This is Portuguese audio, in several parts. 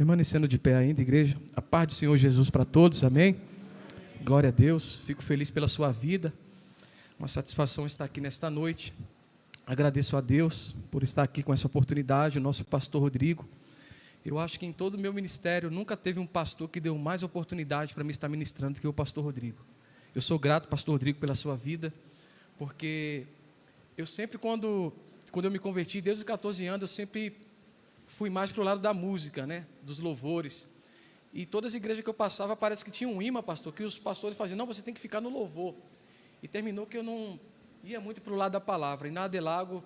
Permanecendo de pé ainda, igreja, a paz do Senhor Jesus para todos, amém? Glória a Deus, fico feliz pela sua vida, uma satisfação estar aqui nesta noite, agradeço a Deus por estar aqui com essa oportunidade, o nosso pastor Rodrigo. Eu acho que em todo o meu ministério nunca teve um pastor que deu mais oportunidade para mim estar ministrando do que o pastor Rodrigo. Eu sou grato, pastor Rodrigo, pela sua vida, porque eu sempre, quando eu me converti, desde os 14 anos, eu sempre fui mais para o lado da música, né? Dos louvores. E todas as igrejas que eu passava, parece que tinha um imã, pastor, que os pastores faziam, não, você tem que ficar no louvor. E terminou que eu não ia muito para o lado da palavra. E na Adelago,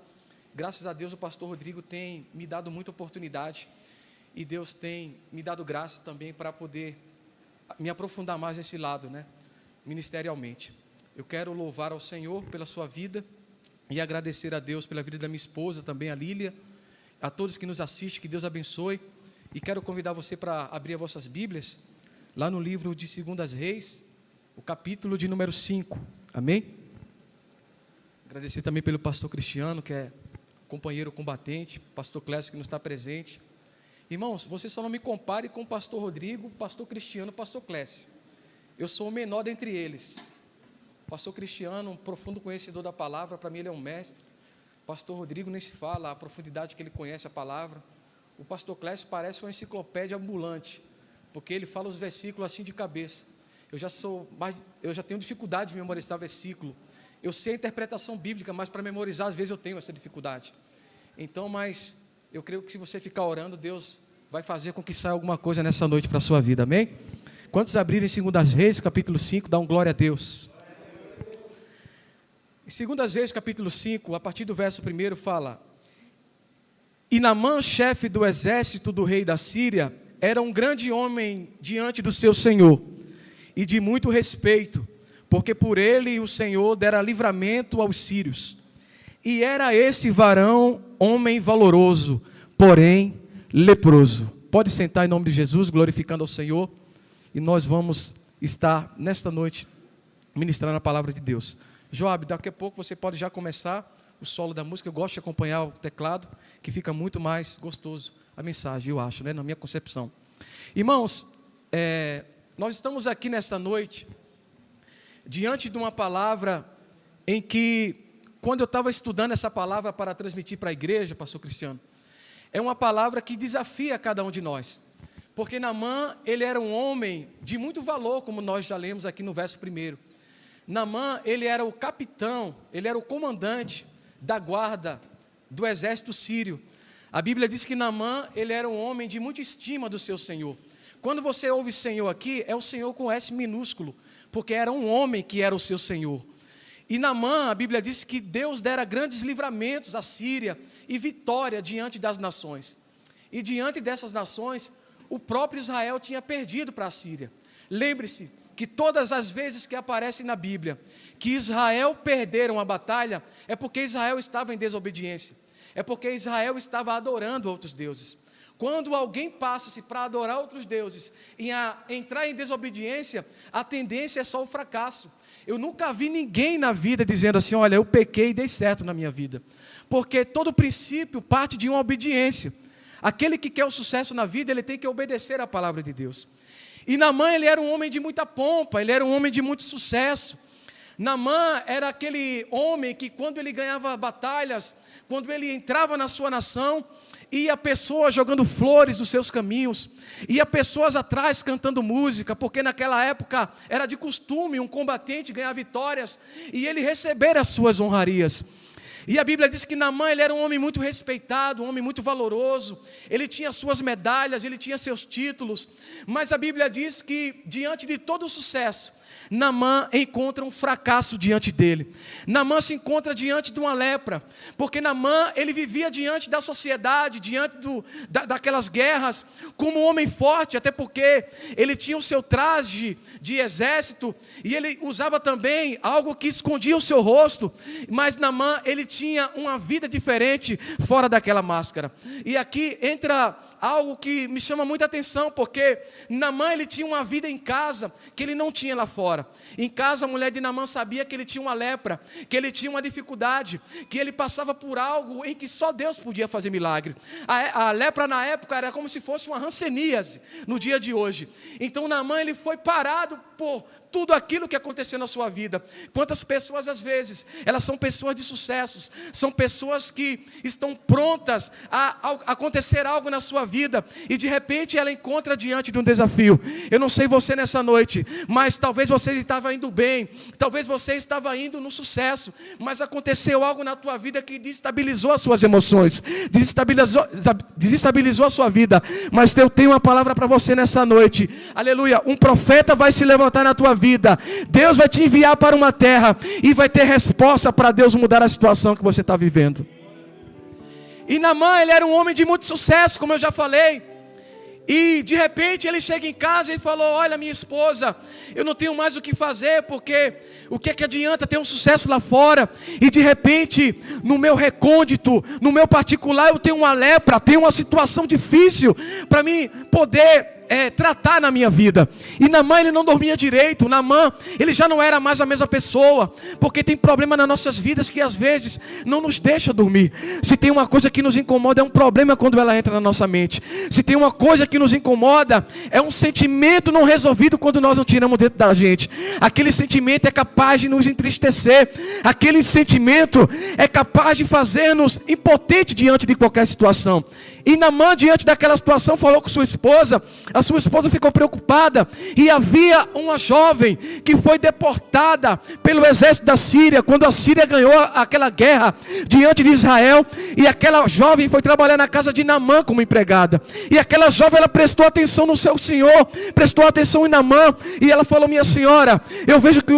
graças a Deus, o pastor Rodrigo tem me dado muita oportunidade. E Deus tem me dado graça também para poder me aprofundar mais nesse lado, né? Ministerialmente. Eu quero louvar ao Senhor pela sua vida e agradecer a Deus pela vida da minha esposa, também a Lília, a todos que nos assistem, que Deus abençoe. E quero convidar você para abrir as vossas Bíblias, lá no livro de 2 Reis, o capítulo de número 5, amém? Agradecer também pelo pastor Cristiano, que é companheiro combatente, pastor Clécio, que não está presente. Irmãos, você só não me compare com o pastor Rodrigo, pastor Cristiano, pastor Clécio. Eu sou o menor dentre eles. Pastor Cristiano, um profundo conhecedor da palavra, para mim ele é um mestre. Pastor Rodrigo nem se fala a profundidade que ele conhece a palavra. O pastor Clécio parece uma enciclopédia ambulante, porque ele fala os versículos assim de cabeça. Eu já tenho dificuldade de memorizar versículo. Eu sei a interpretação bíblica, mas para memorizar às vezes eu tenho essa dificuldade. Então, mas eu creio que se você ficar orando, Deus vai fazer com que saia alguma coisa nessa noite para a sua vida, amém? Quantos abrirem 2 Reis, capítulo 5, dá um glória a Deus. Em 2 Reis, capítulo 5, a partir do verso 1, fala: E Naamã, chefe do exército do rei da Síria, era um grande homem diante do seu senhor, e de muito respeito, porque por ele o Senhor dera livramento aos sírios. E era esse varão homem valoroso, porém leproso. Pode sentar em nome de Jesus, glorificando ao Senhor, e nós vamos estar nesta noite ministrando a palavra de Deus. Joab, daqui a pouco você pode já começar o solo da música. Eu gosto de acompanhar o teclado, que fica muito mais gostoso a mensagem, eu acho, né, na minha concepção. Irmãos, nós estamos aqui nesta noite diante de uma palavra em que, quando eu estava estudando essa palavra para transmitir para a igreja, pastor Cristiano, é uma palavra que desafia cada um de nós, porque Naamã, ele era um homem de muito valor, como nós já lemos aqui no verso 1. Naamã, ele era o capitão, ele era o comandante da guarda do exército sírio. A Bíblia diz que Naamã, ele era um homem de muita estima do seu Senhor. Quando você ouve Senhor aqui, é o Senhor com S minúsculo, porque era um homem que era o seu Senhor. E Naamã, a Bíblia diz que Deus dera grandes livramentos à Síria e vitória diante das nações. E diante dessas nações, o próprio Israel tinha perdido para a Síria. Lembre-se que todas as vezes que aparecem na Bíblia que Israel perderam a batalha, é porque Israel estava em desobediência, é porque Israel estava adorando outros deuses. Quando alguém passa-se para adorar outros deuses e entrar em desobediência, a tendência é só o fracasso. Eu nunca vi ninguém na vida dizendo assim, olha, eu pequei e dei certo na minha vida, porque todo princípio parte de uma obediência. Aquele que quer o sucesso na vida, ele tem que obedecer à palavra de Deus. E Naamã, ele era um homem de muita pompa, ele era um homem de muito sucesso. Naamã era aquele homem que, quando ele ganhava batalhas, quando ele entrava na sua nação, ia pessoas jogando flores nos seus caminhos, ia pessoas atrás cantando música, porque naquela época era de costume um combatente ganhar vitórias e ele receber as suas honrarias. E a Bíblia diz que Naamã, ele era um homem muito respeitado, um homem muito valoroso, ele tinha suas medalhas, ele tinha seus títulos, mas a Bíblia diz que, diante de todo o sucesso, Naamã encontra um fracasso diante dele. Naamã se encontra diante de uma lepra, porque Naamã, ele vivia diante da sociedade, diante daquelas guerras, como um homem forte, até porque ele tinha o seu traje de exército, e ele usava também algo que escondia o seu rosto, mas Naamã, ele tinha uma vida diferente fora daquela máscara. E aqui entra algo que me chama muita atenção, porque Naamã, ele tinha uma vida em casa que ele não tinha lá fora. Em casa, a mulher de Naamã sabia que ele tinha uma lepra, que ele tinha uma dificuldade, que ele passava por algo em que só Deus podia fazer milagre. A lepra na época era como se fosse uma hanseníase no dia de hoje. Então Naamã, ele foi parado por tudo aquilo que aconteceu na sua vida. Quantas pessoas, às vezes, elas são pessoas de sucessos, são pessoas que estão prontas a acontecer algo na sua vida, e de repente ela encontra diante de um desafio. Eu não sei você nessa noite, mas talvez você estava indo bem, talvez você estava indo no sucesso, mas aconteceu algo na tua vida que desestabilizou as suas emoções, desestabilizou a sua vida. Mas eu tenho uma palavra para você nessa noite, aleluia. Um profeta vai se levantar na tua vida. Deus vai te enviar para uma terra e vai ter resposta para Deus mudar a situação que você está vivendo. E Naamã, ele era um homem de muito sucesso, como eu já falei. E de repente ele chega em casa e falou: olha, minha esposa, eu não tenho mais o que fazer, porque o que é que adianta ter um sucesso lá fora? E de repente, no meu recôndito, no meu particular, eu tenho uma lepra, tenho uma situação difícil para mim poder tratar na minha vida. E Naamã, ele não dormia direito. Naamã, ele já não era mais a mesma pessoa, porque tem problema nas nossas vidas que às vezes não nos deixa dormir. Se tem uma coisa que nos incomoda, é um problema quando ela entra na nossa mente. Se tem uma coisa que nos incomoda, é um sentimento não resolvido quando nós não tiramos dentro da gente. Aquele sentimento é capaz de nos entristecer. Aquele sentimento é capaz de fazer-nos impotentes diante de qualquer situação. E Naamã, diante daquela situação, falou com sua esposa. A sua esposa ficou preocupada. E havia uma jovem que foi deportada pelo exército da Síria, quando a Síria ganhou aquela guerra diante de Israel. E aquela jovem foi trabalhar na casa de Naamã como empregada. E aquela jovem, ela prestou atenção no seu senhor, prestou atenção em Naamã. E ela falou: minha senhora, eu vejo que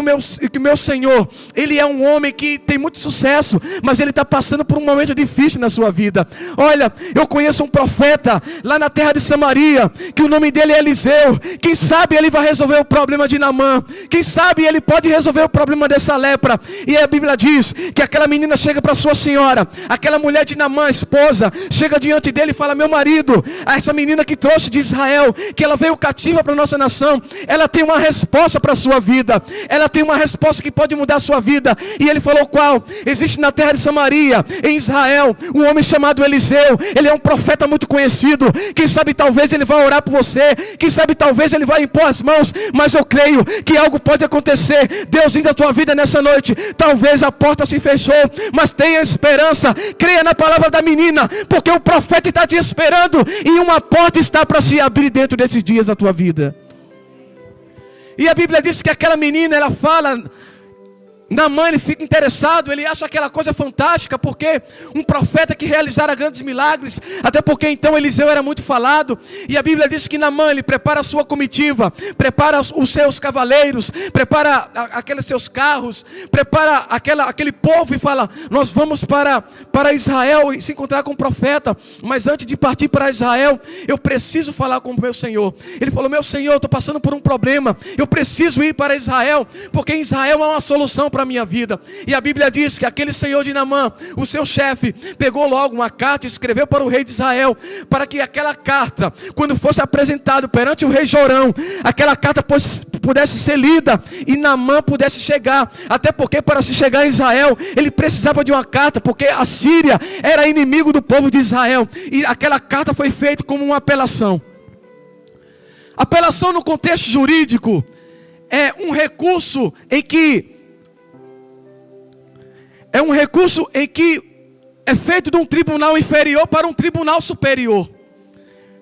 o meu senhor, ele é um homem que tem muito sucesso, mas ele está passando por um momento difícil na sua vida. Olha, eu conheço um profeta lá na terra de Samaria, que o nome dele é Eliseu. Quem sabe ele vai resolver o problema de Naamã. Quem sabe ele pode resolver o problema dessa lepra. E a Bíblia diz que aquela menina chega para sua senhora, aquela mulher de Naamã, a esposa, chega diante dele e fala: meu marido, essa menina que trouxe de Israel, que ela veio cativa para a nossa nação, ela tem uma resposta para a sua vida, ela tem uma resposta que pode mudar a sua vida. E ele falou: qual? Existe na terra de Samaria, em Israel, um homem chamado Eliseu. Ele é um profeta muito conhecido. Quem sabe talvez ele vai orar por você, quem sabe talvez ele vai impor as mãos. Mas eu creio que algo pode acontecer. Deus vindo a tua vida nessa noite. Talvez a porta se fechou, mas tenha esperança. Creia na palavra da menina, porque o profeta está te esperando e uma porta está para se abrir dentro desses dias da tua vida. E a Bíblia diz que aquela menina, ela fala, Naamã, ele fica interessado, ele acha aquela coisa fantástica, porque um profeta que realizara grandes milagres, até porque então Eliseu era muito falado. E a Bíblia diz que Naamã, ele prepara a sua comitiva, prepara os seus cavaleiros, prepara aqueles seus carros, prepara aquele povo e fala: nós vamos para Israel e se encontrar com o profeta, mas antes de partir para Israel, eu preciso falar com o meu Senhor. Ele falou: meu Senhor, eu estou passando por um problema, eu preciso ir para Israel, porque em Israel há uma solução para a minha vida. E a Bíblia diz que aquele senhor de Naamã, o seu chefe, pegou logo uma carta e escreveu para o rei de Israel, para que aquela carta, quando fosse apresentado perante o rei Jorão, aquela carta pudesse ser lida e Naamã pudesse chegar. Até porque para se chegar em Israel, ele precisava de uma carta, porque a Síria era inimigo do povo de Israel. E aquela carta foi feita como uma apelação. Apelação no contexto jurídico é um recurso em que é feito de um tribunal inferior para um tribunal superior.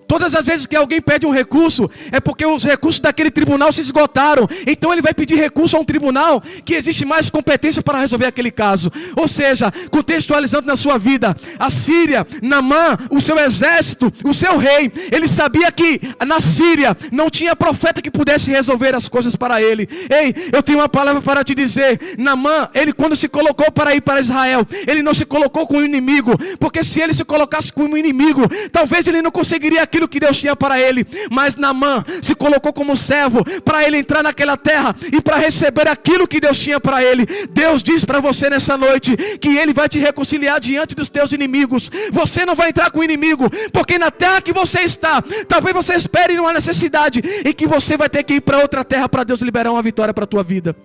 Todas as vezes que alguém pede um recurso, é porque os recursos daquele tribunal se esgotaram. Então ele vai pedir recurso a um tribunal que existe mais competência para resolver aquele caso. Ou seja, contextualizando na sua vida, a Síria, Naamã, o seu exército, o seu rei, ele sabia que na Síria não tinha profeta que pudesse resolver as coisas para ele. Ei, eu tenho uma palavra para te dizer. Naamã, ele quando se colocou para ir para Israel, ele não se colocou como inimigo, porque se ele se colocasse como inimigo, talvez ele não conseguiria aquilo que Deus tinha para ele. Mas Naamã se colocou como servo para ele entrar naquela terra e para receber aquilo que Deus tinha para ele. Deus diz para você nessa noite que Ele vai te reconciliar diante dos teus inimigos. Você não vai entrar com o inimigo, porque na terra que você está, talvez você espere numa necessidade e que você vai ter que ir para outra terra para Deus liberar uma vitória para a tua vida.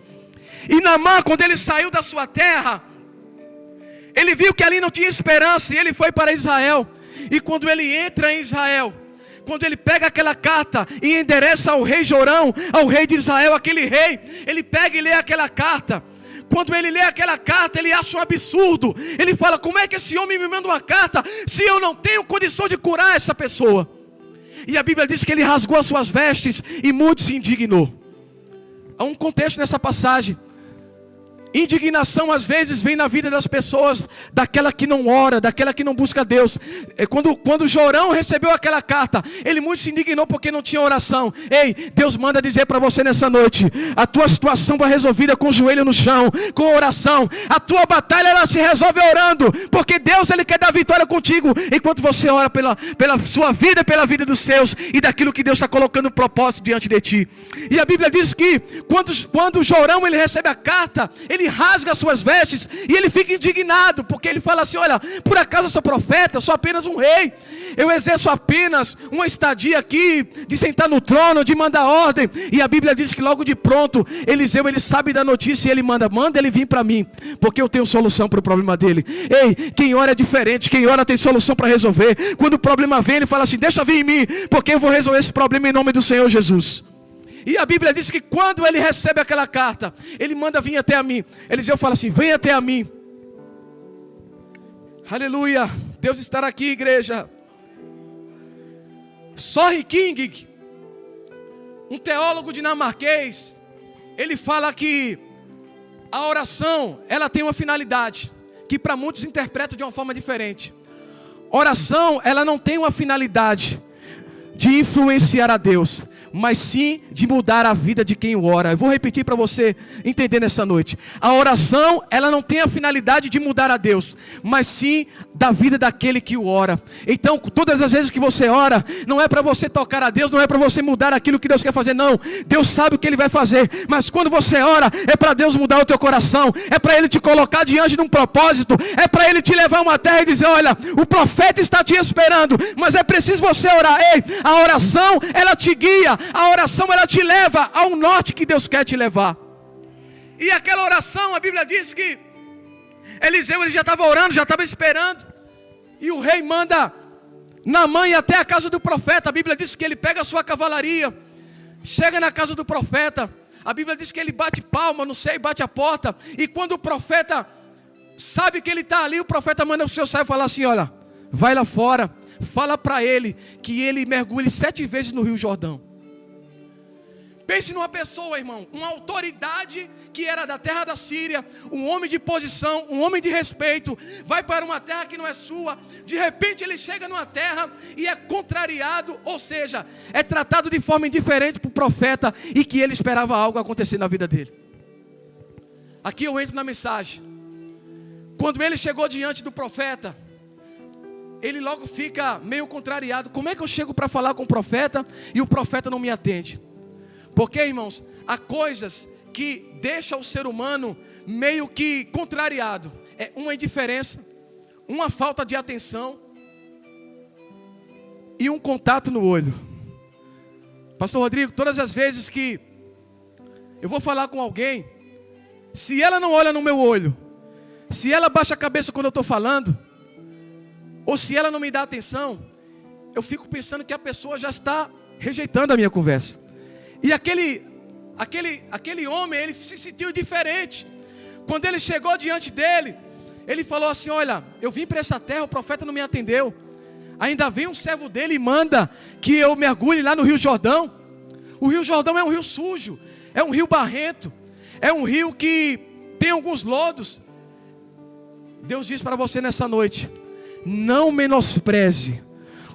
E Naamã, quando ele saiu da sua terra, ele viu que ali não tinha esperança e ele foi para Israel. E quando ele entra em Israel, quando ele pega aquela carta e endereça ao rei Jorão, ao rei de Israel, aquele rei, ele pega e lê aquela carta. Quando ele lê aquela carta, ele acha um absurdo. Ele fala: como é que esse homem me manda uma carta se eu não tenho condição de curar essa pessoa? E a Bíblia diz que ele rasgou as suas vestes e muito se indignou. Há um contexto nessa passagem. Indignação às vezes vem na vida das pessoas, daquela que não ora, daquela que não busca Deus. Quando Jorão recebeu aquela carta, ele muito se indignou porque não tinha oração. Ei, Deus manda dizer para você nessa noite: a tua situação vai resolvida com o joelho no chão, com oração. A tua batalha, ela se resolve orando, porque Deus, Ele quer dar vitória contigo, enquanto você ora pela sua vida, pela vida dos seus, e daquilo que Deus está colocando propósito diante de ti. E a Bíblia diz que quando Jorão ele recebe a carta, ele rasga as suas vestes e ele fica indignado, porque ele fala assim: olha, por acaso eu sou profeta? Eu sou apenas um rei, eu exerço apenas uma estadia aqui, de sentar no trono, de mandar ordem. E a Bíblia diz que logo de pronto, Eliseu, ele sabe da notícia e ele manda ele vir para mim, porque eu tenho solução para o problema dele. Ei, quem ora é diferente, quem ora tem solução para resolver. Quando o problema vem, ele fala assim: deixa vir em mim, porque eu vou resolver esse problema em nome do Senhor Jesus. E a Bíblia diz que quando ele recebe aquela carta, ele manda vir até a mim. Eliseu fala assim: vem até a mim. Aleluia, Deus estará aqui, igreja. Soren King, um teólogo dinamarquês, ele fala que a oração, ela tem uma finalidade, que para muitos interpretam de uma forma diferente. Oração, ela não tem uma finalidade de influenciar a Deus, mas sim de mudar a vida de quem ora. Eu vou repetir para você entender nessa noite. A oração, ela não tem a finalidade de mudar a Deus, mas sim da vida daquele que o ora. Então, todas as vezes que você ora, não é para você tocar a Deus, não é para você mudar aquilo que Deus quer fazer, não. Deus sabe o que Ele vai fazer, mas quando você ora, é para Deus mudar o teu coração, é para Ele te colocar diante de um propósito, é para Ele te levar a uma terra e dizer: olha, o profeta está te esperando, mas é preciso você orar. Ei, a oração, ela te guia. A oração, ela te leva ao norte que Deus quer te levar. E aquela oração, a Bíblia diz que Eliseu, ele já estava orando, já estava esperando. E o rei manda Naamã ir até a casa do profeta. A Bíblia diz que ele pega a sua cavalaria, chega na casa do profeta. A Bíblia diz que ele bate palma, não sei, bate a porta. E quando o profeta sabe que ele está ali, o profeta manda o seu servo falar assim: olha, vai lá fora, fala para ele que ele mergulhe 7 vezes no Rio Jordão. Pense numa pessoa, irmão, uma autoridade que era da terra da Síria, um homem de posição, um homem de respeito, vai para uma terra que não é sua. De repente ele chega numa terra e é contrariado, ou seja, é tratado de forma indiferente por profeta, e que ele esperava algo acontecer na vida dele. Aqui eu entro na mensagem. Quando ele chegou diante do profeta, ele logo fica meio contrariado. Como é que eu chego para falar com o profeta e o profeta não me atende? Porque, irmãos, há coisas que deixam o ser humano meio que contrariado. É uma indiferença, uma falta de atenção e um contato no olho. Pastor Rodrigo, todas as vezes que eu vou falar com alguém, se ela não olha no meu olho, se ela baixa a cabeça quando eu estou falando, ou se ela não me dá atenção, eu fico pensando que a pessoa já está rejeitando a minha conversa. E aquele homem, ele se sentiu diferente. Quando ele chegou diante dele, ele falou assim: olha, eu vim para essa terra, o profeta não me atendeu. Ainda vem um servo dele e manda que eu mergulhe lá no Rio Jordão. O Rio Jordão é um rio sujo, é um rio barrento, é um rio que tem alguns lodos. Deus diz para você nessa noite: não menospreze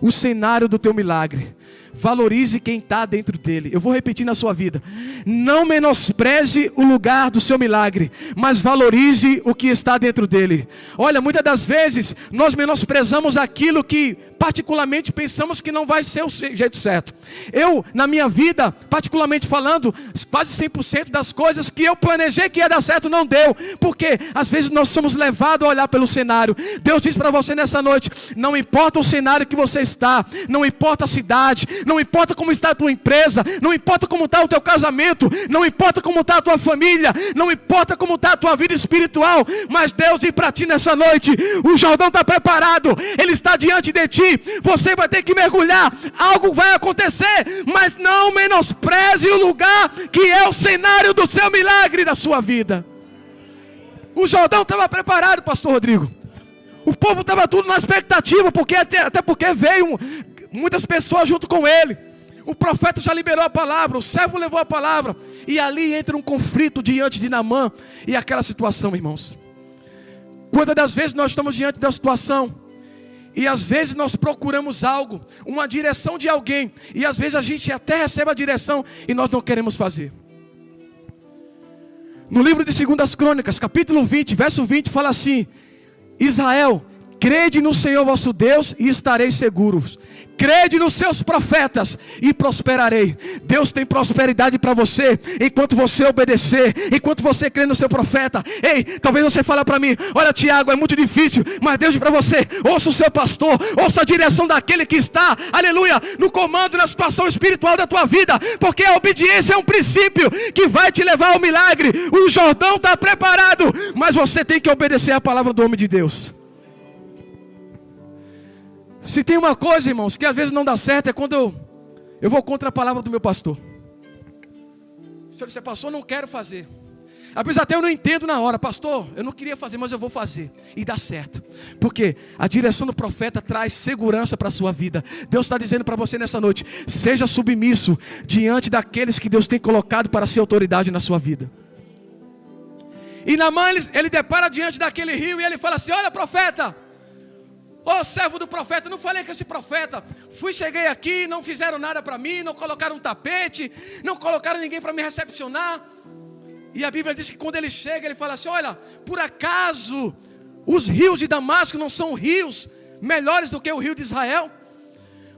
o cenário do teu milagre, valorize quem está dentro dele. Eu vou repetir na sua vida: não menospreze o lugar do seu milagre, mas valorize o que está dentro dele. Olha, muitas das vezes nós menosprezamos aquilo que particularmente pensamos que não vai ser o jeito certo. Eu, na minha vida, particularmente falando, quase 100% das coisas que eu planejei que ia dar certo não deu, porque às vezes nós somos levados a olhar pelo cenário. Deus diz para você nessa noite: não importa o cenário que você está, não importa a cidade, não importa como está a tua empresa, não importa como está o teu casamento, não importa como está a tua família, não importa como está a tua vida espiritual, mas Deus diz para ti nessa noite: o Jordão está preparado, ele está diante de ti. Você vai ter que mergulhar, algo vai acontecer, mas não menospreze o lugar que é o cenário do seu milagre da sua vida. O Jordão estava preparado, pastor Rodrigo. O povo estava tudo na expectativa, porque até porque veio muitas pessoas junto com ele. O profeta já liberou a palavra, o servo levou a palavra, e ali entra um conflito diante de Naamã e aquela situação, irmãos. Quantas das vezes nós estamos diante da situação e às vezes nós procuramos algo, uma direção de alguém, e às vezes a gente até recebe a direção e nós não queremos fazer. No livro de 2 Crônicas, capítulo 20, verso 20, fala assim: Israel, crede no Senhor vosso Deus e estareis seguros. Crede nos seus profetas e prosperarei. Deus tem prosperidade para você enquanto você obedecer, enquanto você crê no seu profeta. Ei, talvez você fale para mim: olha, Tiago, é muito difícil, mas Deus diz para você: ouça o seu pastor, ouça a direção daquele que está, aleluia, no comando, na situação espiritual da tua vida, porque a obediência é um princípio que vai te levar ao milagre. O Jordão está preparado, mas você tem que obedecer a palavra do homem de Deus. Se tem uma coisa, irmãos, que às vezes não dá certo, é quando eu vou contra a palavra do meu pastor. Se eu disser: pastor, não quero fazer. Às vezes até eu não entendo na hora: pastor, eu não queria fazer, mas eu vou fazer. E dá certo. Porque a direção do profeta traz segurança para a sua vida. Deus está dizendo para você nessa noite: seja submisso diante daqueles que Deus tem colocado para ser autoridade na sua vida. E Naamã, ele depara diante daquele rio e ele fala assim: olha, profeta, ô servo do profeta, não falei com esse profeta. Cheguei aqui, não fizeram nada para mim, não colocaram um tapete, não colocaram ninguém para me recepcionar. E a Bíblia diz que quando ele chega, ele fala assim: olha, por acaso os rios de Damasco não são rios melhores do que o rio de Israel?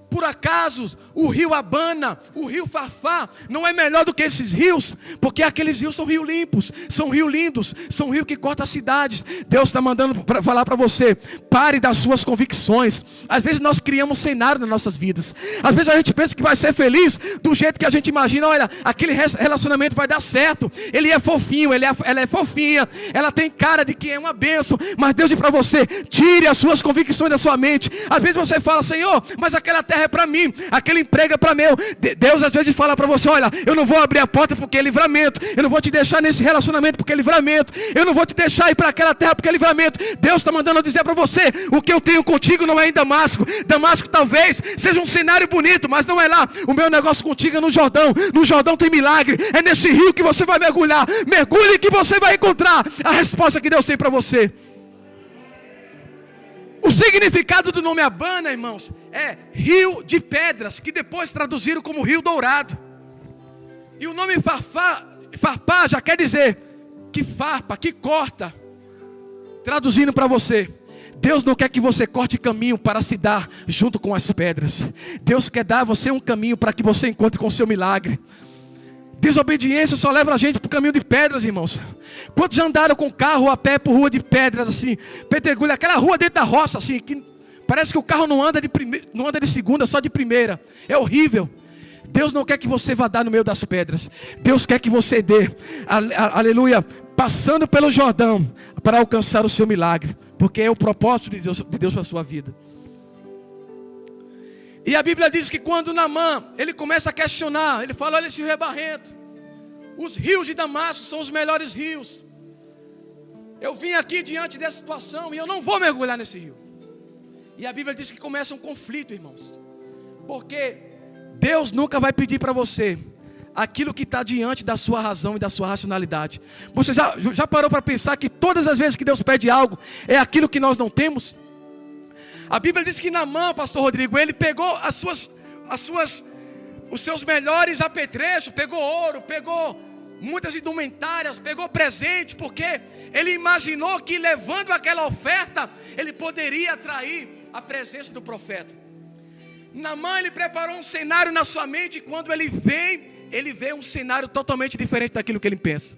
Por acaso o rio Abana, o rio Farfá não é melhor do que esses rios? Porque aqueles rios são rios limpos, são rios lindos, são rios que cortam as cidades. Deus está mandando falar para você: pare das suas convicções. Às vezes nós criamos cenário nas nossas vidas. Às vezes a gente pensa que vai ser feliz do jeito que a gente imagina. Olha, aquele relacionamento vai dar certo, ele é fofinho, ela é fofinha, ela tem cara de que é uma bênção. Mas Deus diz para você: tire as suas convicções da sua mente. Às vezes você fala: Senhor, mas aquela terra é para mim, aquele emprego é para meu. Deus às vezes fala para você: olha, eu não vou abrir a porta porque é livramento, eu não vou te deixar nesse relacionamento porque é livramento, eu não vou te deixar ir para aquela terra porque é livramento. Deus está mandando dizer para você: o que eu tenho contigo não é em Damasco. Damasco talvez seja um cenário bonito, mas não é lá. O meu negócio contigo é no Jordão. No Jordão tem milagre, é nesse rio que você vai mergulhar. Mergulhe que você vai encontrar a resposta que Deus tem para você. O significado do nome Abana, irmãos, é rio de pedras, que depois traduziram como rio dourado. E o nome Farpá já quer dizer que farpa, que corta. Traduzindo para você: Deus não quer que você corte caminho para se dar junto com as pedras. Deus quer dar a você um caminho para que você encontre com o seu milagre. Desobediência só leva a gente para o caminho de pedras, irmãos. Quantos já andaram com carro a pé por rua de pedras, assim, pedregulho, aquela rua dentro da roça, assim, que parece que o carro não anda de segunda, só de primeira. É horrível. Deus não quer que você vá dar no meio das pedras. Deus quer que você dê, aleluia, passando pelo Jordão, para alcançar o seu milagre, porque é o propósito de Deus para a sua vida. E a Bíblia diz que quando Naamã, ele começa a questionar, ele fala: olha, esse rio é barrento, os rios de Damasco são os melhores rios. Eu vim aqui diante dessa situação e eu não vou mergulhar nesse rio. E a Bíblia diz que começa um conflito, irmãos, porque Deus nunca vai pedir para você aquilo que está diante da sua razão e da sua racionalidade. Você já parou para pensar que todas as vezes que Deus pede algo, é aquilo que nós não temos? A Bíblia diz que Naamã, pastor Rodrigo, ele pegou os seus melhores apetrechos, pegou ouro, pegou muitas indumentárias, pegou presente, porque ele imaginou que levando aquela oferta, ele poderia atrair a presença do profeta. Naamã, ele preparou um cenário na sua mente, e quando ele vê um cenário totalmente diferente daquilo que ele pensa.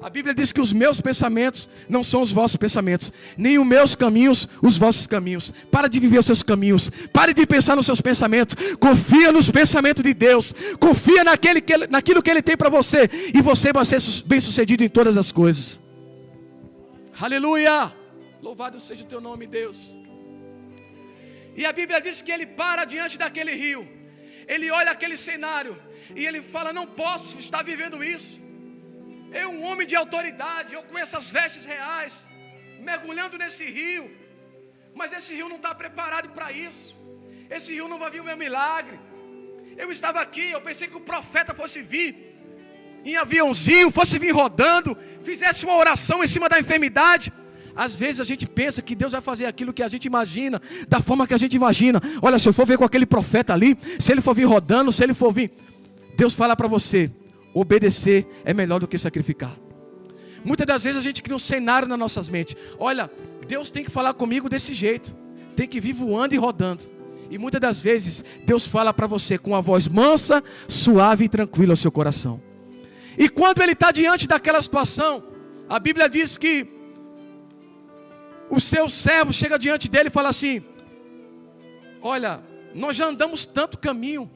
A Bíblia diz que os meus pensamentos não são os vossos pensamentos, nem os meus caminhos, os vossos caminhos. Para de viver os seus caminhos, pare de pensar nos seus pensamentos, confia nos pensamentos de Deus, confia naquilo que Ele tem para você, e você vai ser bem sucedido em todas as coisas. Aleluia, louvado seja o teu nome, Deus. E a Bíblia diz que ele para diante daquele rio, ele olha aquele cenário, e ele fala: não posso estar vivendo isso. Eu, um homem de autoridade, eu com essas vestes reais, mergulhando nesse rio, mas esse rio não está preparado para isso. Esse rio não vai vir o meu milagre. Eu estava aqui, eu pensei que o profeta fosse vir em aviãozinho, fosse vir rodando, fizesse uma oração em cima da enfermidade. Às vezes a gente pensa que Deus vai fazer aquilo que a gente imagina, da forma que a gente imagina. Olha, se eu for ver com aquele profeta ali, se ele for vir rodando, se ele for vir, Deus fala para você: obedecer é melhor do que sacrificar. Muitas das vezes a gente cria um cenário nas nossas mentes. Olha, Deus tem que falar comigo desse jeito, tem que vir voando e rodando. E muitas das vezes Deus fala para você com uma voz mansa, suave e tranquila ao seu coração. E quando ele está diante daquela situação, a Bíblia diz que o seu servo chega diante dele e fala assim: olha, nós já andamos tanto caminho,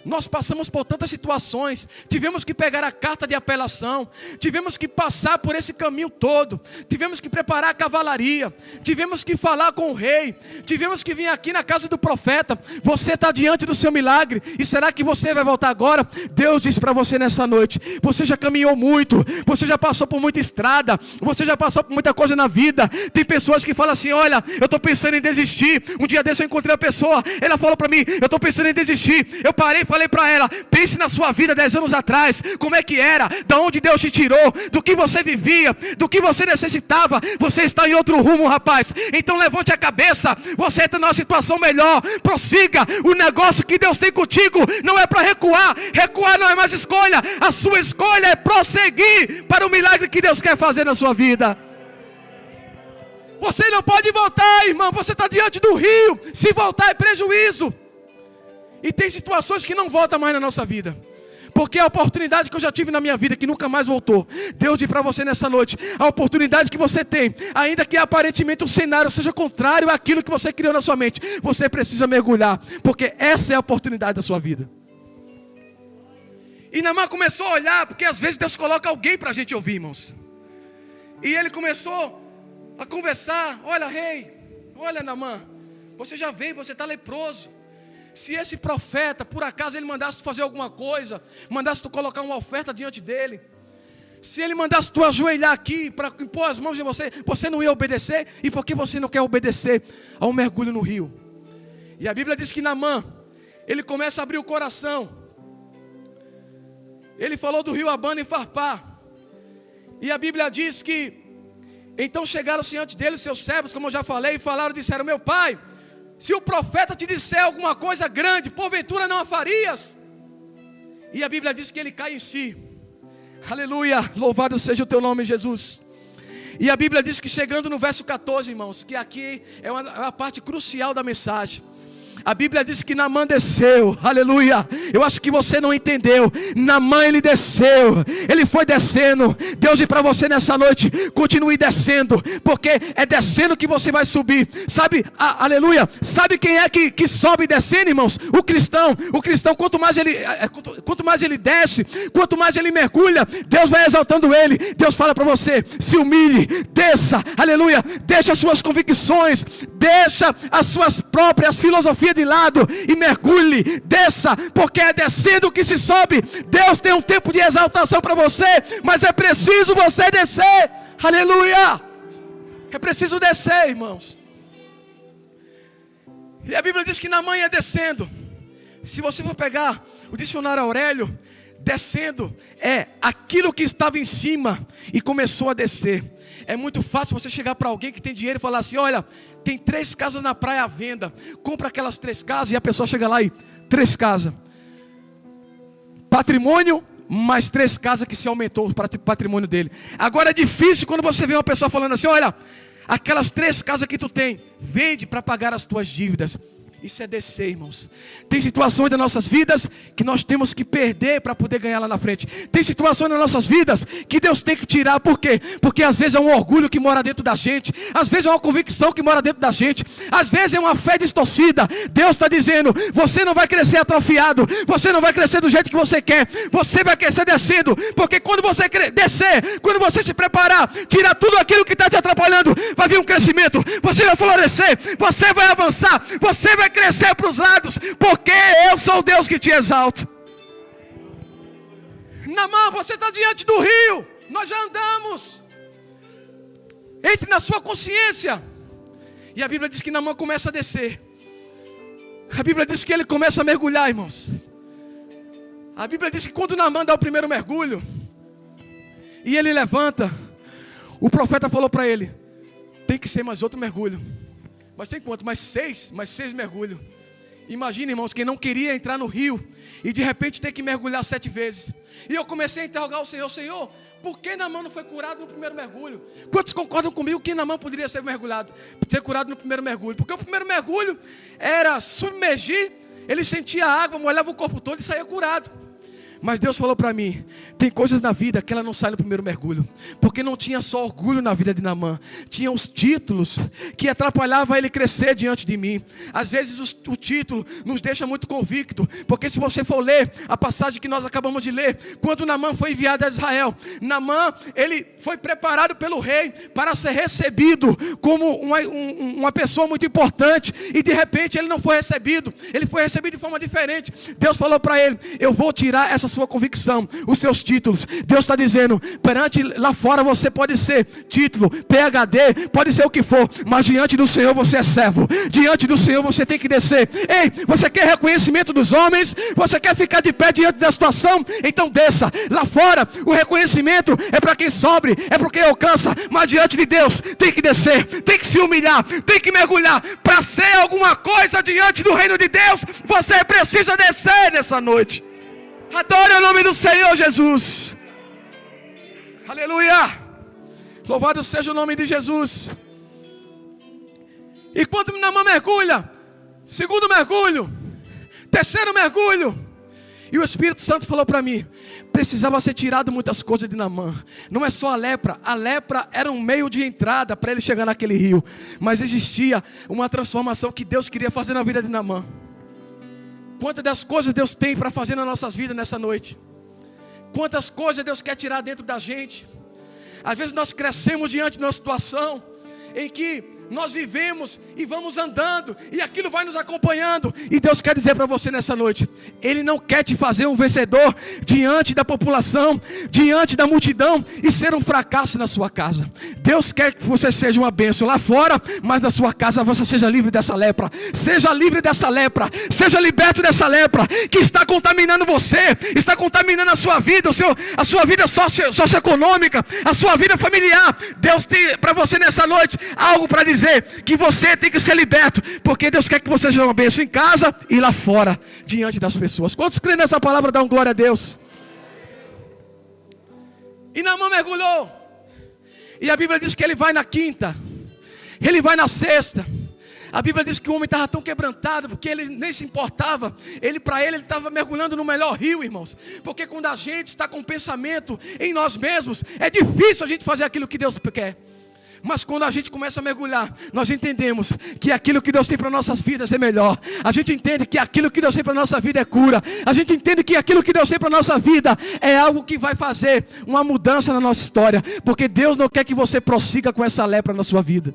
nós passamos por tantas situações, tivemos que pegar a carta de apelação, tivemos que passar por esse caminho todo, tivemos que preparar a cavalaria, tivemos que falar com o rei, tivemos que vir aqui na casa do profeta. Você está diante do seu milagre, e será que você vai voltar agora? Deus diz para você nessa noite: você já caminhou muito, você já passou por muita estrada, você já passou por muita coisa na vida. Tem pessoas que falam assim: olha, eu estou pensando em desistir. Um dia desse eu encontrei uma pessoa, ela falou para mim: eu estou pensando em desistir. Eu parei, falei para ela: pense na sua vida 10 anos atrás, como é que era, da onde Deus te tirou, do que você vivia, do que você necessitava. Você está em outro rumo, rapaz. Então levante a cabeça, você está numa situação melhor, prossiga. O negócio que Deus tem contigo não é para recuar, recuar não é mais escolha, a sua escolha é prosseguir para o milagre que Deus quer fazer na sua vida. Você não pode voltar, irmão, você está diante do rio, se voltar é prejuízo. E tem situações que não voltam mais na nossa vida, porque a oportunidade que eu já tive na minha vida, que nunca mais voltou. Deus diz para você nessa noite: a oportunidade que você tem, ainda que aparentemente o cenário seja contrário àquilo que você criou na sua mente, você precisa mergulhar, porque essa é a oportunidade da sua vida. E Naamã começou a olhar, porque às vezes Deus coloca alguém para a gente ouvir, irmãos. E ele começou a conversar: olha, rei, olha, Naamã, você já veio, você está leproso. Se esse profeta, por acaso, ele mandasse tu fazer alguma coisa, mandasse tu colocar uma oferta diante dele, se ele mandasse tu ajoelhar aqui para impor as mãos em você, você não ia obedecer? E por que você não quer obedecer a um mergulho no rio? E a Bíblia diz que Naamã, ele começa a abrir o coração. Ele falou do rio Abana e Farpá. E a Bíblia diz que então chegaram-se diante dele seus servos, como eu já falei, e falaram, disseram: meu pai, se o profeta te disser alguma coisa grande, porventura não a farias? E a Bíblia diz que ele cai em si. Aleluia, louvado seja o teu nome, Jesus. E a Bíblia diz que chegando no verso 14, irmãos, que aqui é uma parte crucial da mensagem. A Bíblia diz que Naamã desceu, aleluia. Eu acho que você não entendeu. Naamã, ele desceu, ele foi descendo. Deus diz para você nessa noite: continue descendo, porque é descendo que você vai subir. Sabe, aleluia. Sabe quem é que sobe descendo, irmãos? O cristão, quanto mais ele desce, quanto mais ele mergulha, Deus vai exaltando ele. Deus fala para você: se humilhe, desça, aleluia. Deixa as suas convicções, deixa as suas próprias filosofias de lado e mergulhe, desça, porque é descendo que se sobe. Deus tem um tempo de exaltação para você, mas é preciso você descer, aleluia. É preciso descer, irmãos. E a Bíblia diz que Naamã ia descendo. Se você for pegar o dicionário Aurélio, descendo é aquilo que estava em cima e começou a descer. É muito fácil você chegar para alguém que tem dinheiro e falar assim: olha, tem 3 casas na praia à venda, compra aquelas 3 casas, e a pessoa chega lá e 3 casas, patrimônio, mais 3 casas que se aumentou o patrimônio dele. Agora é difícil quando você vê uma pessoa falando assim: olha, aquelas 3 casas que tu tem, vende para pagar as tuas dívidas. Isso é descer, irmãos. Tem situações das nossas vidas que nós temos que perder para poder ganhar lá na frente. Tem situações nas nossas vidas que Deus tem que tirar. Por quê? Porque às vezes é um orgulho que mora dentro da gente. Às vezes é uma convicção que mora dentro da gente. Às vezes é uma fé distorcida. Deus está dizendo: você não vai crescer atrofiado. Você não vai crescer do jeito que você quer. Você vai crescer descendo. Porque quando você descer, quando você se preparar, tirar tudo aquilo que está te atrapalhando, vai vir um crescimento. Você vai florescer. Você vai avançar. Você vai crescer para os lados, porque eu sou o Deus que te exalto. Naamã, você está diante do rio, nós já andamos. Entre na sua consciência. E a Bíblia diz que Naamã começa a descer. A Bíblia diz que ele começa a mergulhar, irmãos. A Bíblia diz que quando Naamã dá o primeiro mergulho e ele levanta, o profeta falou para ele: tem que ser mais outro mergulho. Mas tem quanto? Mais 6 mergulhos. Imagina, irmãos, quem não queria entrar no rio e de repente ter que mergulhar 7 vezes. E eu comecei a interrogar o Senhor: Senhor, por que Naamã não foi curado no primeiro mergulho? Quantos concordam comigo que Naamã poderia ser curado no primeiro mergulho? Porque o primeiro mergulho era submergir, ele sentia a água, molhava o corpo todo e saía curado. Mas Deus falou para mim: tem coisas na vida que ela não sai no primeiro mergulho. Porque não tinha só orgulho na vida de Naamã, tinha os títulos que atrapalhavam ele crescer diante de mim. Às vezes o título nos deixa muito convicto. Porque se você for ler a passagem que nós acabamos de ler, quando Naamã foi enviado a Israel, Naamã, ele foi preparado pelo rei para ser recebido como uma pessoa muito importante. E de repente ele não foi recebido, ele foi recebido de forma diferente. Deus falou para ele: eu vou tirar essa sua convicção, os seus títulos. Deus está dizendo: perante lá fora você pode ser título, PhD, pode ser o que for, mas diante do Senhor você é servo. Diante do Senhor você tem que descer. Ei, você quer reconhecimento dos homens? Você quer ficar de pé diante da situação? Então desça. Lá fora o reconhecimento é para quem sobe, é para quem alcança, mas diante de Deus tem que descer, tem que se humilhar, tem que mergulhar. Para ser alguma coisa diante do reino de Deus, você precisa descer nessa noite. Adore o nome do Senhor Jesus. Aleluia. Louvado seja o nome de Jesus. E quando Naamã mergulha, segundo mergulho, terceiro mergulho, e o Espírito Santo falou para mim: precisava ser tirado muitas coisas de Naamã. Não é só a lepra era um meio de entrada para ele chegar naquele rio. Mas existia uma transformação que Deus queria fazer na vida de Naamã. Quantas das coisas Deus tem para fazer nas nossas vidas nessa noite? Quantas coisas Deus quer tirar dentro da gente? Às vezes nós crescemos diante de uma situação em que nós vivemos e vamos andando, e aquilo vai nos acompanhando. E Deus quer dizer para você nessa noite: Ele não quer te fazer um vencedor diante da população, diante da multidão, e ser um fracasso na sua casa. Deus quer que você seja uma bênção lá fora, mas na sua casa você seja livre dessa lepra. Seja livre dessa lepra, seja liberto dessa lepra que está contaminando você, está contaminando a sua vida, a sua vida socioeconômica, a sua vida familiar. Deus tem para você nessa noite algo para dizer: que você tem que ser liberto, porque Deus quer que você seja uma bênção em casa e lá fora, diante das pessoas. Quantos creem nessa palavra, dão glória a Deus? E Naamã mergulhou, e a Bíblia diz que ele vai na quinta, ele vai na sexta. A Bíblia diz que o homem estava tão quebrantado, porque ele nem se importava. Ele estava mergulhando no melhor rio, irmãos. Porque quando a gente está com pensamento em nós mesmos, é difícil a gente fazer aquilo que Deus quer. Mas quando a gente começa a mergulhar, nós entendemos que aquilo que Deus tem para nossas vidas é melhor. A gente entende que aquilo que Deus tem para nossa vida é cura. A gente entende que aquilo que Deus tem para nossa vida é algo que vai fazer uma mudança na nossa história. Porque Deus não quer que você prossiga com essa lepra na sua vida.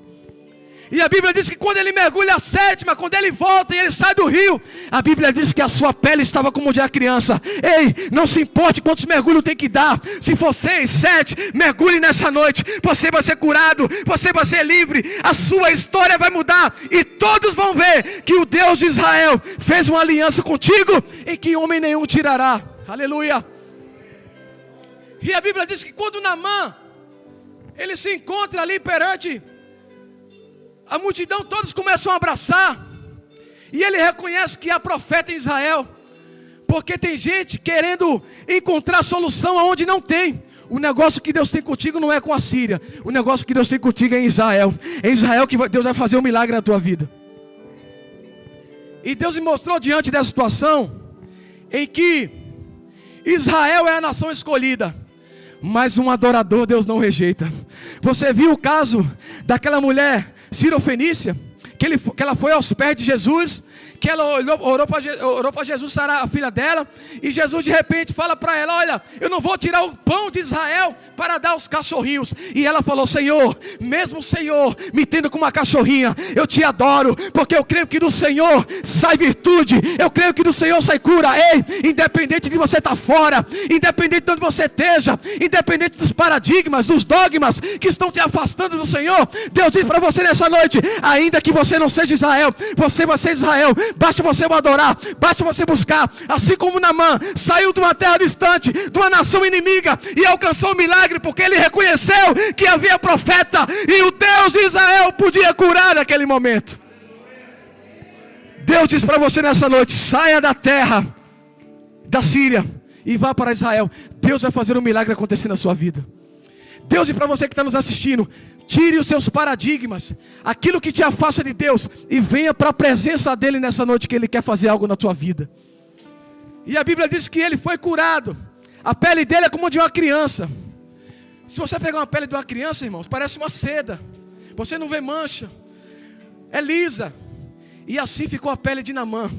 E a Bíblia diz que quando ele mergulha a sétima, quando ele volta e ele sai do rio, a Bíblia diz que a sua pele estava como de uma criança. Ei, não se importe quantos mergulhos tem que dar. Se for 6, 7, mergulhe nessa noite. Você vai ser curado, você vai ser livre. A sua história vai mudar. E todos vão ver que o Deus de Israel fez uma aliança contigo, em que homem nenhum tirará. Aleluia. E a Bíblia diz que quando Naamã, ele se encontra ali perante a multidão, todos começam a abraçar. E ele reconhece que há profeta em Israel. Porque tem gente querendo encontrar solução onde não tem. O negócio que Deus tem contigo não é com a Síria. O negócio que Deus tem contigo é em Israel. É em Israel que Deus vai fazer um milagre na tua vida. E Deus me mostrou diante dessa situação em que Israel é a nação escolhida, mas um adorador Deus não rejeita. Você viu o caso daquela mulher Cirofenícia, que ela foi aos pés de Jesus, que ela orou para Jesus sarar a filha dela, e Jesus de repente fala para ela: olha, eu não vou tirar o pão de Israel para dar aos cachorrinhos. E ela falou: Senhor, mesmo o Senhor me tendo como uma cachorrinha, eu te adoro, porque eu creio que do Senhor sai virtude, eu creio que do Senhor sai cura. Ei, independente de você estar fora, independente de onde você esteja, independente dos paradigmas, dos dogmas que estão te afastando do Senhor, Deus diz para você nessa noite: ainda que você não seja Israel, você vai ser Israel. Basta você o adorar, basta você buscar. Assim como Naamã saiu de uma terra distante, de uma nação inimiga, e alcançou o milagre, porque ele reconheceu que havia profeta, e o Deus de Israel podia curar naquele momento. Deus diz para você nessa noite: saia da terra da Síria e vá para Israel. Deus vai fazer um milagre acontecer na sua vida. Deus diz para você que está nos assistindo: tire os seus paradigmas, aquilo que te afasta de Deus, e venha para a presença dEle nessa noite, que Ele quer fazer algo na tua vida. E a Bíblia diz que ele foi curado. A pele dele é como a de uma criança. Se você pegar uma pele de uma criança, irmãos, parece uma seda. Você não vê mancha, é lisa. E assim ficou a pele de Naamã.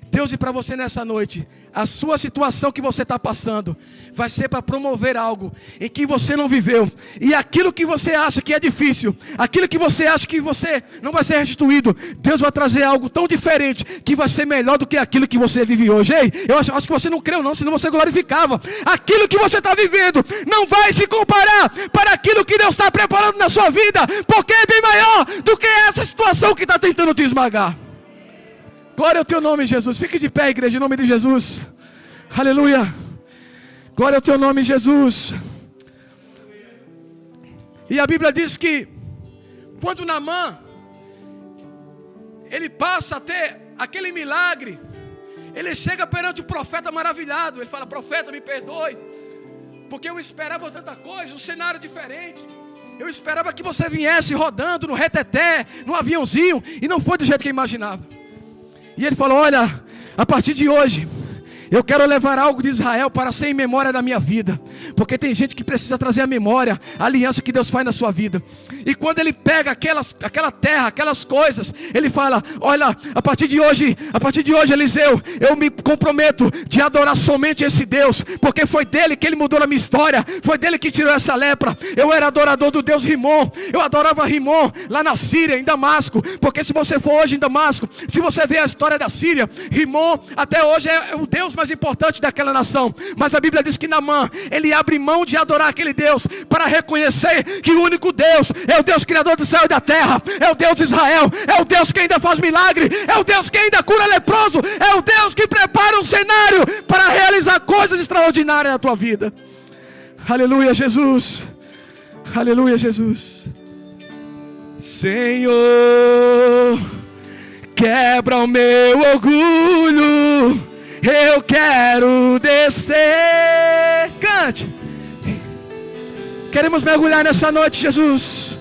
Deus diz para você nessa noite: a sua situação que você está passando vai ser para promover algo em que você não viveu. E aquilo que você acha que é difícil, aquilo que você acha que você não vai ser restituído, Deus vai trazer algo tão diferente que vai ser melhor do que aquilo que você vive hoje. Ei, eu acho que você não creu não, senão você glorificava. Aquilo que você está vivendo não vai se comparar para aquilo que Deus está preparando na sua vida, porque é bem maior do que essa situação que está tentando te esmagar. Glória ao teu nome, Jesus. Fique de pé, igreja, em nome de Jesus. Aleluia. Glória ao teu nome, Jesus. E a Bíblia diz que quando Naamã ele passa a ter aquele milagre, ele chega perante o profeta maravilhado. Ele fala: profeta, me perdoe, porque eu esperava tanta coisa, um cenário diferente. Eu esperava que você viesse rodando no reteté, no aviãozinho, e não foi do jeito que eu imaginava. E ele falou: olha, a partir de hoje eu quero levar algo de Israel para ser em memória da minha vida. Porque tem gente que precisa trazer a memória, a aliança que Deus faz na sua vida. E quando ele pega aquela terra, aquelas coisas, ele fala: olha, a partir de hoje, Eliseu, eu me comprometo de adorar somente esse Deus, porque foi dele que ele mudou a minha história, foi dele que tirou essa lepra. Eu era adorador do Deus Rimon, eu adorava Rimon lá na Síria, em Damasco. Porque se você for hoje em Damasco, se você ver a história da Síria, Rimon até hoje é o Deus mais importante daquela nação. Mas a Bíblia diz que Naamã, ele abre mão de adorar aquele Deus para reconhecer que o único Deus é o Deus criador do céu e da terra, é o Deus de Israel, é o Deus que ainda faz milagre, é o Deus que ainda cura leproso, é o Deus que prepara um cenário para realizar coisas extraordinárias na tua vida. Aleluia, Jesus. Aleluia, Jesus. Senhor, quebra o meu orgulho, eu quero descer. Cante. Queremos mergulhar nessa noite, Jesus.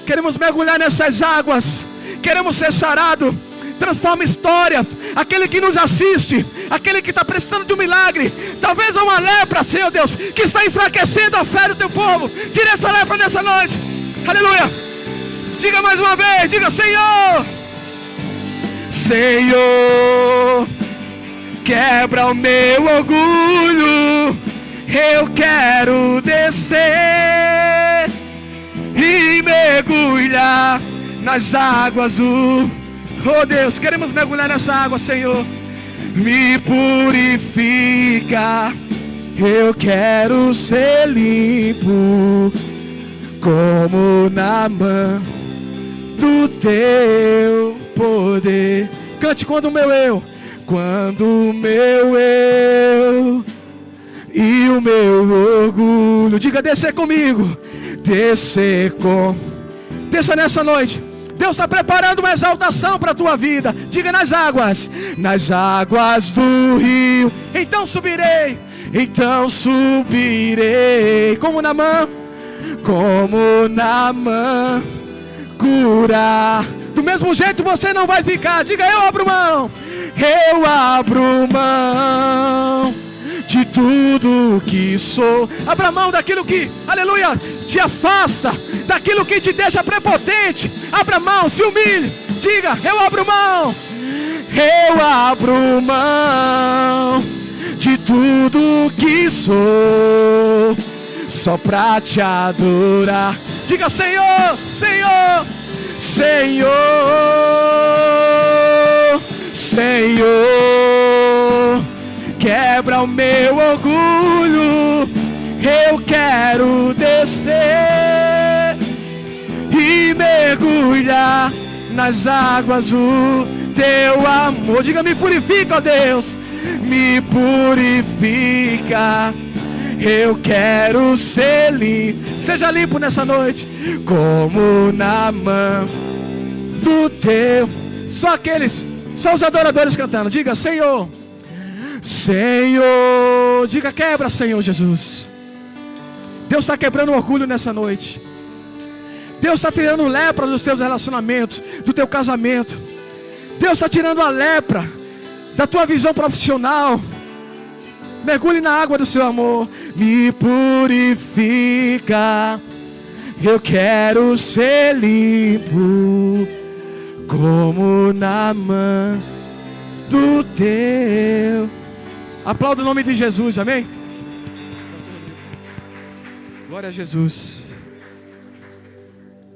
Queremos mergulhar nessas águas. Queremos ser sarado. Transforma história. Aquele que nos assiste, aquele que está precisando de um milagre, talvez é uma lepra, Senhor Deus, que está enfraquecendo a fé do teu povo. Tira essa lepra nessa noite. Aleluia. Diga mais uma vez. Diga: Senhor, Senhor, quebra o meu orgulho, eu quero descer e mergulhar nas águas do... Oh Deus, queremos mergulhar nessa água, Senhor. Me purifica, eu quero ser limpo, como na mão do teu poder. Cante: quando o meu eu e o meu orgulho orgulho. Diga: descer comigo. Desça nessa noite. Deus está preparando uma exaltação para a tua vida. Diga: nas águas do rio. Então subirei. Como Naamã, curar. Do mesmo jeito você não vai ficar. Diga: eu abro mão de tudo que sou. Abra mão daquilo que, aleluia, te afasta, daquilo que te deixa prepotente. Abra mão, se humilhe. Diga: eu abro mão de tudo que sou, só pra te adorar. Diga: Senhor, Senhor, Senhor, Senhor, quebra o meu orgulho. Eu quero descer e mergulhar nas águas do teu amor. Diga: me purifica, ó Deus, me purifica. Eu quero ser limpo. Seja limpo nessa noite, como Naamã do teu. Só os adoradores cantando. Diga: Senhor, Senhor. Diga: quebra, Senhor Jesus. Deus está quebrando o orgulho nessa noite. Deus está tirando lepra dos teus relacionamentos, do teu casamento. Deus está tirando a lepra da tua visão profissional. Mergulhe na água do seu amor. Me purifica. Eu quero ser limpo, como Naamã do teu. Aplauda o nome de Jesus, amém? Glória a Jesus.